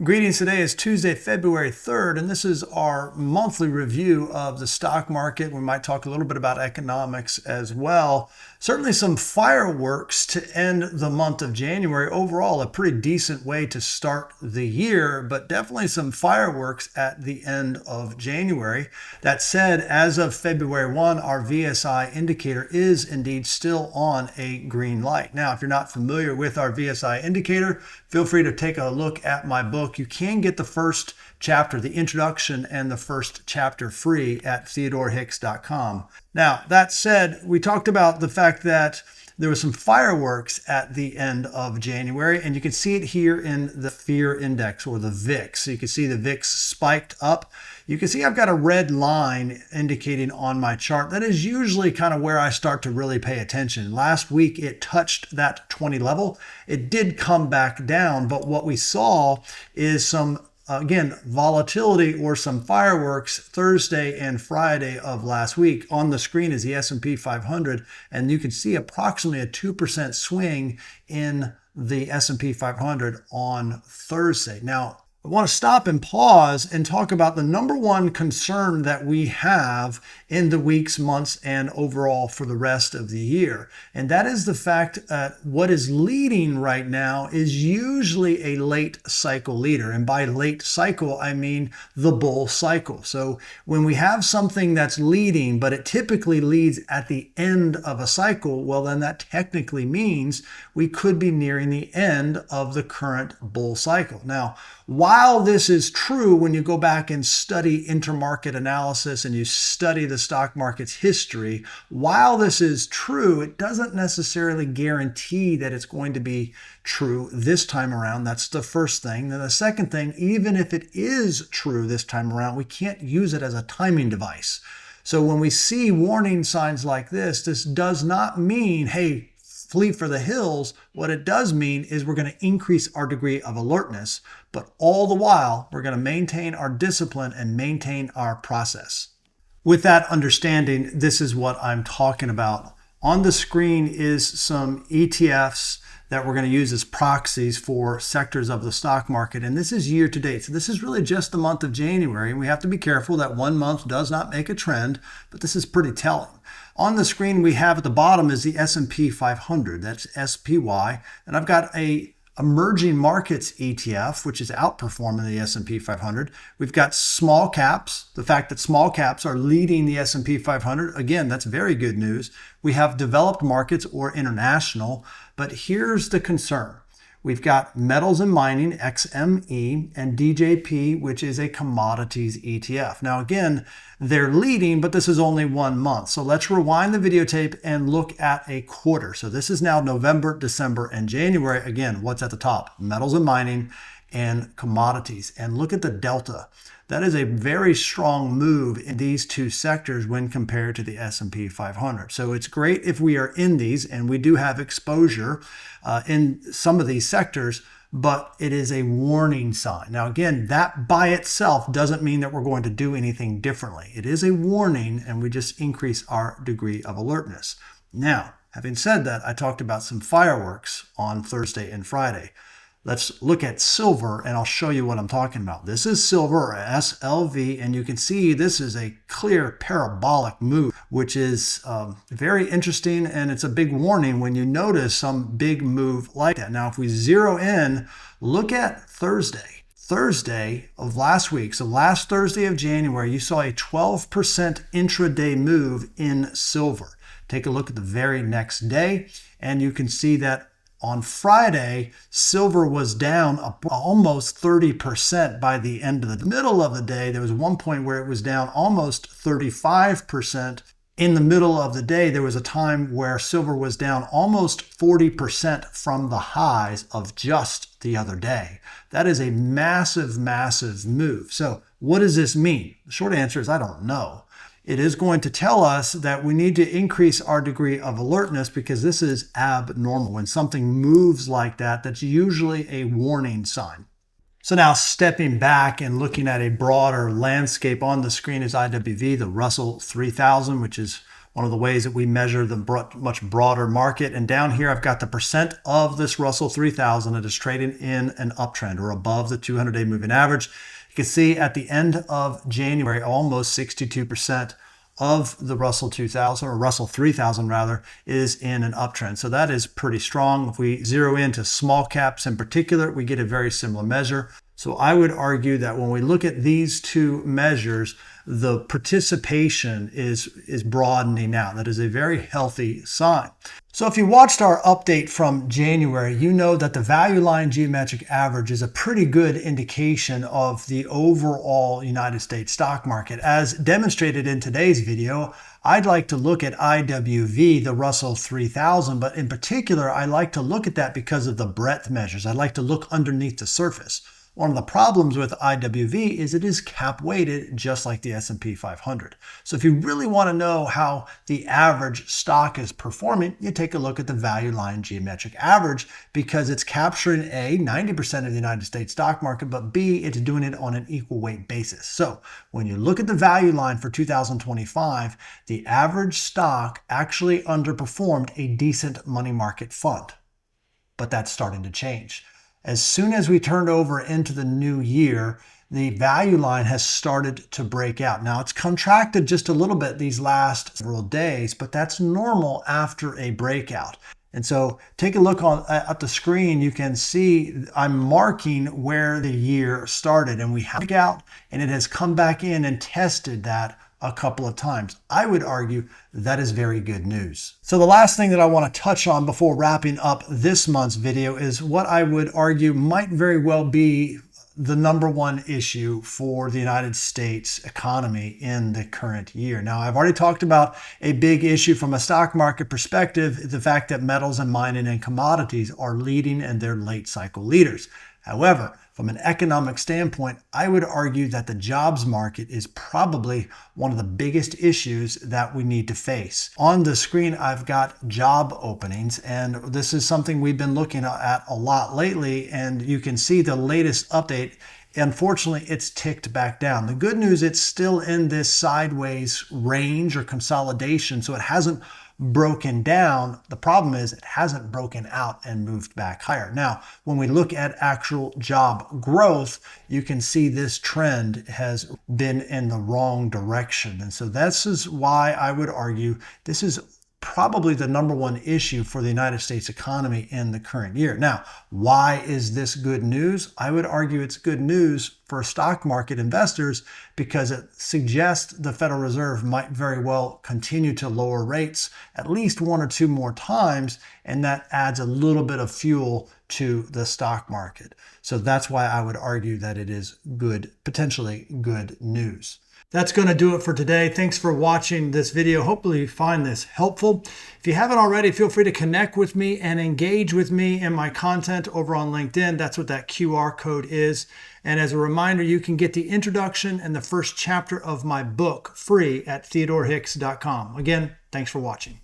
Greetings. Today is Tuesday, February 3rd, and this is our monthly review of the stock market. We might talk a little bit about economics as well. Certainly some fireworks to end the month of January. Overall, a pretty decent way to start the year, but definitely some fireworks at the end of January. That said, as of February 1, our VSI indicator is indeed still on a green light. Now, if you're not familiar with our VSI indicator, feel free to take a look at my book. You can get the first chapter, the introduction, and the first chapter free at theodorehicks.com. Now, that said, we talked about the fact that there was some fireworks at the end of January, and you can see it here in the fear index, or the VIX. So you can see the VIX spiked up. You can see I've got a red line indicating on my chart. That is usually kind of where I start to really pay attention. Last week, it touched that 20 level. It did come back down, but what we saw is some again, volatility or some fireworks Thursday and Friday of last week. On the screen is the S&P 500, and you can see approximately a 2% swing in the S&P 500 on Thursday. Now, I want to stop and pause and talk about the number one concern that we have in the weeks, months, and overall for the rest of the year. And that is the fact that what is leading right now is usually a late cycle leader. And by late cycle, I mean the bull cycle. So when we have something that's leading, but it typically leads at the end of a cycle, well, then that technically means we could be nearing the end of the current bull cycle. Now, while this is true, when you go back and study intermarket analysis and you study the stock market's history, while this is true, it doesn't necessarily guarantee that it's going to be true this time around. That's the first thing. Then the second thing, even if it is true this time around, we can't use it as a timing device. So when we see warning signs like this does not mean, hey, flee for the hills. What it does mean is we're going to increase our degree of alertness, but all the while, we're going to maintain our discipline and maintain our process. With that understanding, this is what I'm talking about. On the screen is some ETFs that we're going to use as proxies for sectors of the stock market. And this is year to date. So this is really just the month of January. And we have to be careful that one month does not make a trend, but this is pretty telling. On the screen we have at the bottom is the S&P 500. That's SPY. And I've got a emerging markets ETF, which is outperforming the S&P 500. We've got small caps. The fact that small caps are leading the S&P 500, again, that's very good news. We have developed markets or international, but here's the concern. We've got metals and mining, XME, and DJP, which is a commodities ETF. Now, again, they're leading, but this is only 1 month. So let's rewind the videotape and look at a quarter. So this is now November, December, and January. Again, what's at the top? Metals and mining and commodities. And look at the delta. That is a very strong move in these two sectors when compared to the S&P 500. So it's great if we are in these, and we do have exposure in some of these sectors, but it is a warning sign. Now, again, that by itself doesn't mean that we're going to do anything differently. It is a warning, and we just increase our degree of alertness. Now, having said that, I talked about some fireworks on Thursday and Friday. Let's look at silver, and I'll show you what I'm talking about. This is silver, or SLV, and you can see this is a clear parabolic move, which is very interesting, and it's a big warning when you notice some big move like that. Now, if we zero in, look at Thursday of last week. So last Thursday of January, you saw a 12% intraday move in silver. Take a look at the very next day, and you can see that on Friday, silver was down almost 30% by the end of the middle of the day. There was one point where it was down almost 35%. In the middle of the day, there was a time where silver was down almost 40% from the highs of just the other day. That is a massive, massive move. So what does this mean? The short answer is I don't know. It is going to tell us that we need to increase our degree of alertness because this is abnormal. When something moves like that, that's usually a warning sign. So now stepping back and looking at a broader landscape, on the screen is IWV, the Russell 3000, which is one of the ways that we measure the much broader market. And down here, I've got the percent of this Russell 3000 that is trading in an uptrend or above the 200-day moving average. You can see at the end of January, almost 62% of the Russell 2000, or Russell 3000 rather, is in an uptrend. So that is pretty strong. If we zero into small caps in particular, we get a very similar measure. So I would argue that when we look at these two measures, the participation is broadening out. That is a very healthy sign. So if you watched our update from January, you know that the value line geometric average is a pretty good indication of the overall United States stock market. As demonstrated in today's video, I'd like to look at IWV, the Russell 3000, but in particular, I like to look at that because of the breadth measures. I like to look underneath the surface. One of the problems with IWV is it is cap weighted just like the S&P 500. So if you really want to know how the average stock is performing, you take a look at the value line geometric average because it's capturing A, 90% of the United States stock market, but B, it's doing it on an equal weight basis. So when you look at the value line for 2025, the average stock actually underperformed a decent money market fund. But that's starting to change. As soon as we turned over into the new year, the value line has started to break out. Now it's contracted just a little bit these last several days, but that's normal after a breakout. And so take a look at the screen. You can see I'm marking where the year started, and we have a breakout, and it has come back in and tested that a couple of times. I would argue that is very good news. So the last thing that I want to touch on before wrapping up this month's video is what I would argue might very well be the number one issue for the United States economy in the current year. Now, I've already talked about a big issue from a stock market perspective, the fact that metals and mining and commodities are leading and they're late cycle leaders. However, from an economic standpoint, I would argue that the jobs market is probably one of the biggest issues that we need to face. On the screen, I've got job openings, and this is something we've been looking at a lot lately, and you can see the latest update. Unfortunately, it's ticked back down. The good news, it's still in this sideways range or consolidation, so it hasn't broken down. The problem is it hasn't broken out and moved back higher. Now, when we look at actual job growth, you can see this trend has been in the wrong direction. And so this is why I would argue this is probably the number one issue for the United States economy in the current year. Now, why is this good news? I would argue it's good news for stock market investors because it suggests the Federal Reserve might very well continue to lower rates at least one or two more times, and that adds a little bit of fuel to the stock market. So that's why I would argue that it is good, potentially good news. That's going to do it for today. Thanks for watching this video. Hopefully you find this helpful. If you haven't already, feel free to connect with me and engage with me in my content over on LinkedIn. That's what that QR code is. And as a reminder, you can get the introduction and the first chapter of my book free at theodorehicks.com. Again, thanks for watching.